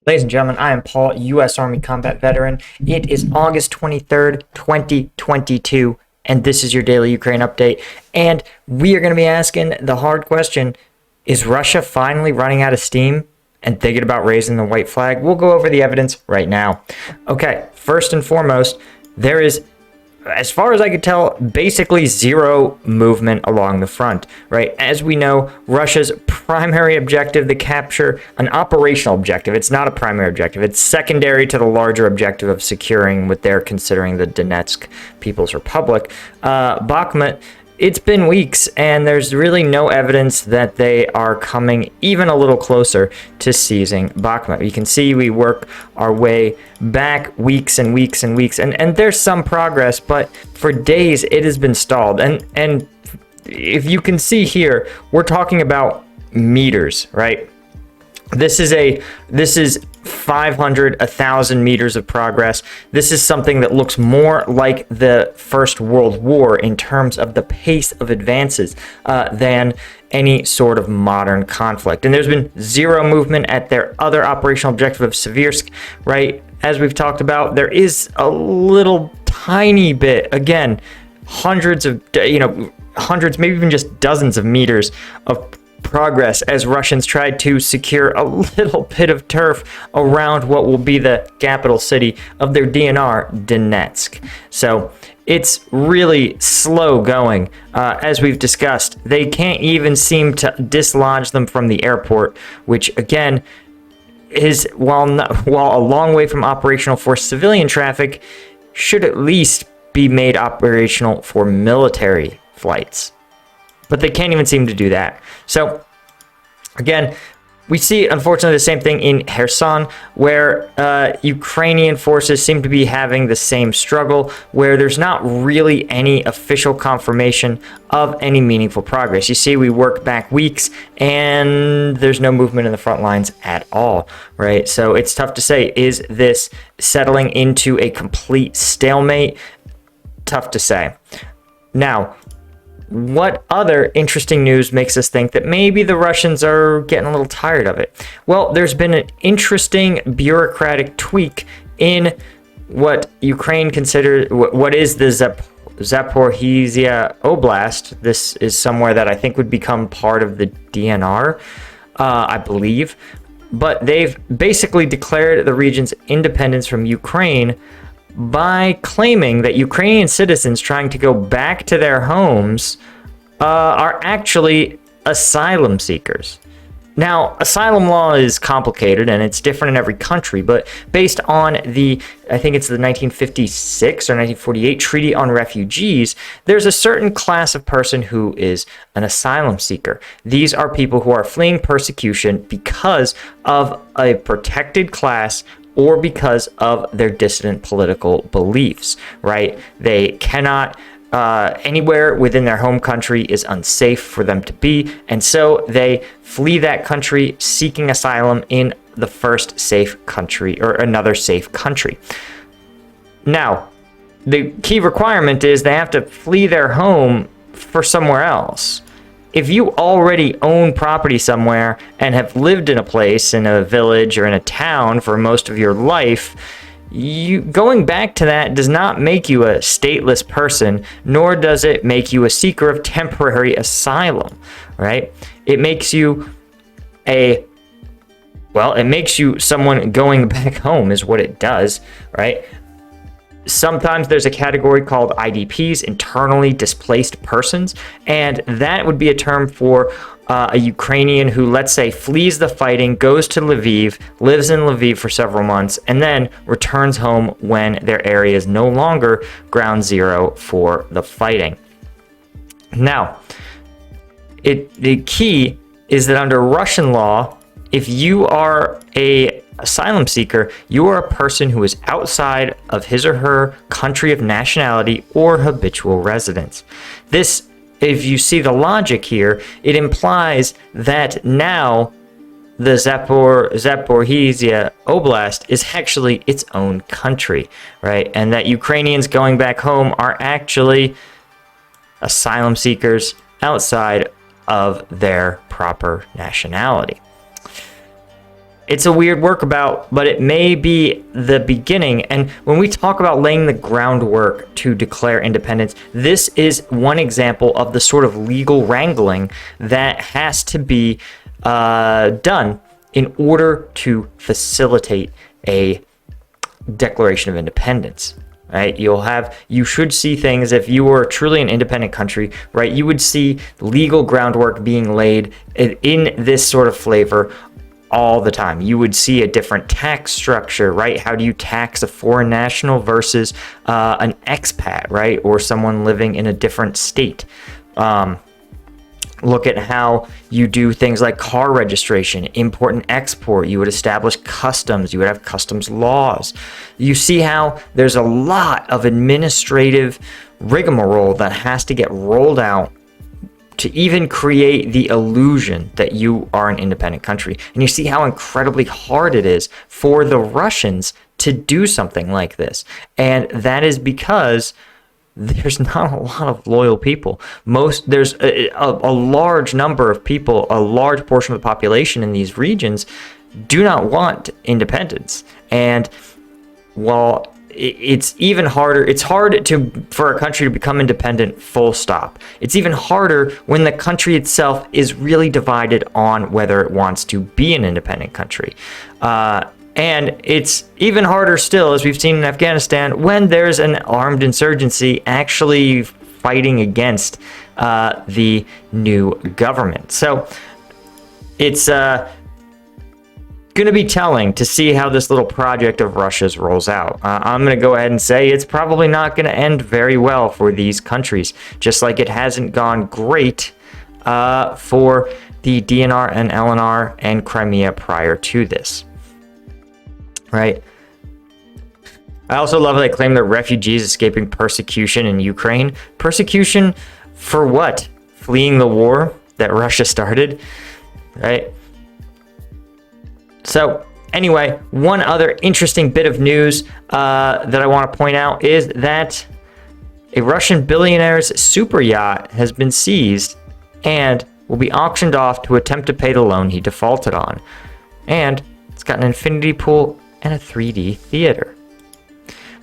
Ladies and gentlemen, I am Paul, U.S. Army combat veteran. It is August 23rd, 2022, and this is your daily Ukraine update. And we are going to be asking the hard question, is Russia finally running out of steam and thinking about raising the white flag? We'll go over the evidence right now. Okay, first and foremost, there is, as far as I could tell, basically zero movement along the front, right? As we know, Russia's primary objective, the capture, an operational objective. It's not a primary objective. It's secondary to the larger objective of securing what they're considering the Donetsk People's Republic. Bakhmut, it's been weeks, and there's really no evidence that they are coming even a little closer to seizing Bakhmut. You can see we work our way back weeks and weeks and weeks, and there's some progress, but for days it has been stalled. And if you can see here, we're talking about meters, right? This is 500, 1,000 meters of progress. This is something that looks more like the First World War in terms of the pace of advances than any sort of modern conflict. And there's been zero movement at their other operational objective of Seversk, right? As we've talked about, there is a little tiny bit, again, hundreds, maybe even just dozens of meters of progress as Russians tried to secure a little bit of turf around what will be the capital city of their DNR, Donetsk. So it's really slow going. As we've discussed, they can't even seem to dislodge them from the airport, which again is, while a long way from operational for civilian traffic, should at least be made operational for military flights. But they can't even seem to do that. So, again, we see, unfortunately, the same thing in Kherson, where Ukrainian forces seem to be having the same struggle, where there's not really any official confirmation of any meaningful progress. You see, we work back weeks, and there's no movement in the front lines at all, right? So it's tough to say, is this settling into a complete stalemate? Tough to say. Now, what other interesting news makes us think that maybe the Russians are getting a little tired of it? Well, there's been an interesting bureaucratic tweak in what Ukraine considers, what is the Zaporizhia Oblast. This is somewhere that I think would become part of the DNR, I believe. But they've basically declared the region's independence from Ukraine by claiming that Ukrainian citizens trying to go back to their homes are actually asylum seekers. Now, asylum law is complicated and it's different in every country, but based on I think it's the 1956 or 1948 Treaty on Refugees, there's a certain class of person who is an asylum seeker. These are people who are fleeing persecution because of a protected class or because of their dissident political beliefs, right? They cannot, anywhere within their home country is unsafe for them to be, and so they flee that country seeking asylum in the first safe country or another safe country. Now, the key requirement is they have to flee their home for somewhere else. If you already own property somewhere and have lived in a place, in a village or in a town for most of your life, going back to that does not make you a stateless person, nor does it make you a seeker of temporary asylum, right? It makes you someone going back home is what it does, right? Sometimes there's a category called IDPs, internally displaced persons, and that would be a term for a Ukrainian who, let's say, flees the fighting, goes to Lviv, lives in Lviv for several months, and then returns home when their area is no longer ground zero for the fighting. Now, the key is that under Russian law, if you are a asylum seeker, you are a person who is outside of his or her country of nationality or habitual residence. This, if you see the logic here, it implies that now the Zaporizhia Oblast is actually its own country, right? And that Ukrainians going back home are actually asylum seekers outside of their proper nationality. it's a weird workabout, but it may be the beginning. And when we talk about laying the groundwork to declare independence, this is one example of the sort of legal wrangling that has to be done in order to facilitate a Declaration of Independence. Right, you should see things, if you were truly an independent country, right, you would see legal groundwork being laid in this sort of flavor all the time. You would see a different tax structure, right? How do you tax a foreign national versus an expat, right, or someone living in a different state? Look at how you do things like car registration, import and export. You would establish customs. You would have customs laws. You see how there's a lot of administrative rigmarole that has to get rolled out to even create the illusion that you are an independent country. And you see how incredibly hard it is for the Russians to do something like this. And that is because there's not a lot of loyal people. There's a large number of people, a large portion of the population in these regions do not want independence. And while it's even harder, it's hard for a country to become independent, full stop. It's even harder when the country itself is really divided on whether it wants to be an independent country. And it's even harder still, as we've seen in Afghanistan, when there's an armed insurgency actually fighting against the new government. So it's going to be telling to see how this little project of Russia's rolls out. I'm going to go ahead and say it's probably not going to end very well for these countries, just like it hasn't gone great for the DNR and LNR and Crimea prior to this. Right. I also love how they claim they're refugees escaping persecution in Ukraine. Persecution for what? Fleeing the war that Russia started, right? So anyway, one other interesting bit of news that I want to point out is that a Russian billionaire's super yacht has been seized and will be auctioned off to attempt to pay the loan he defaulted on. And it's got an infinity pool and a 3D theater,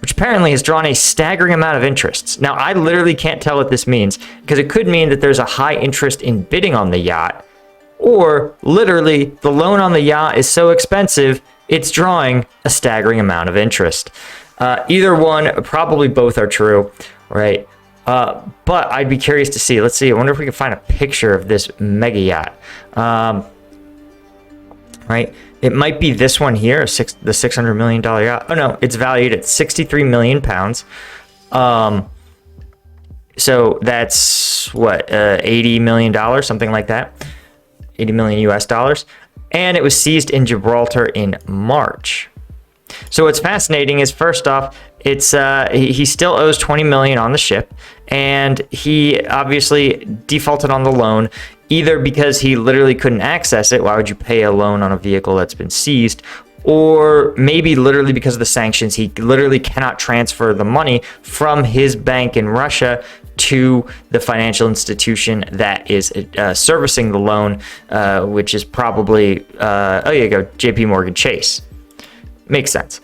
which apparently has drawn a staggering amount of interests. Now, I literally can't tell what this means, because it could mean that there's a high interest in bidding on the yacht, or literally the loan on the yacht is so expensive, it's drawing a staggering amount of interest. Either one, probably both are true, right? But I'd be curious to see. Let's see. I wonder if we can find a picture of this mega yacht. Right? It might be this one here, the $600 million yacht. Oh no, it's valued at 63 million pounds. So that's what, $80 million, something like that. 80 million US dollars. And it was seized in Gibraltar in March. So what's fascinating is, first off, it's he still owes 20 million on the ship, and he obviously defaulted on the loan, either because he literally couldn't access it. Why would you pay a loan on a vehicle that's been seized? Or maybe literally because of the sanctions, he literally cannot transfer the money from his bank in Russia to the financial institution that is servicing the loan, which is probably, oh, yeah, you go, JP Morgan Chase. Makes sense.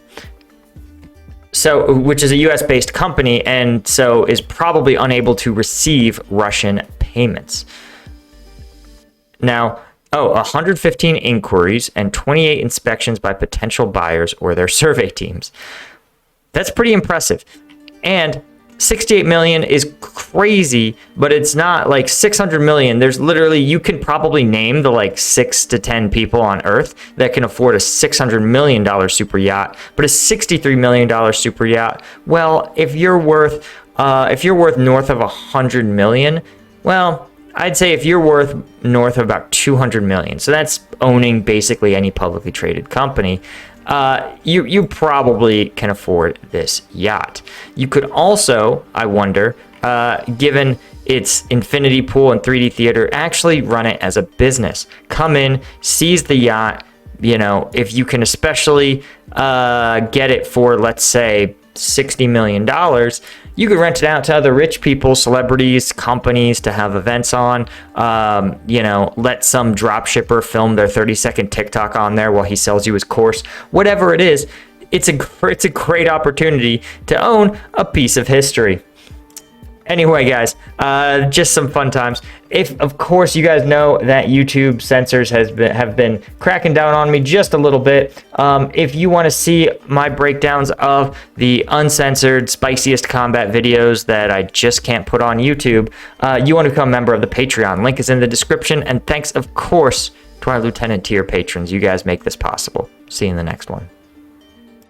So, which is a US-based company, and so is probably unable to receive Russian payments. Now, 115 inquiries and 28 inspections by potential buyers or their survey teams. That's pretty impressive. And 68 million is crazy, but it's not like 600 million. There's literally, you can probably name the like 6 to 10 people on Earth that can afford a $600 million super yacht, but a $63 million super yacht, well, if you're worth north of 100 million, well, I'd say if you're worth north of about 200 million, so that's owning basically any publicly traded company, you probably can afford this yacht. You could also, I wonder, given its infinity pool and 3D theater, actually run it as a business. Come in, seize the yacht, you know, if you can especially get it for, let's say, $60 million, you could rent it out to other rich people, celebrities, companies to have events on. Let some drop shipper film their 30-second TikTok on there while he sells you his course. Whatever it is, it's a great opportunity to own a piece of history. Anyway, guys, just some fun times. If, of course, you guys know that YouTube censors have been cracking down on me just a little bit. If you want to see my breakdowns of the uncensored, spiciest combat videos that I just can't put on YouTube, you want to become a member of the Patreon. Link is in the description. And thanks, of course, to our Lieutenant tier patrons. You guys make this possible. See you in the next one.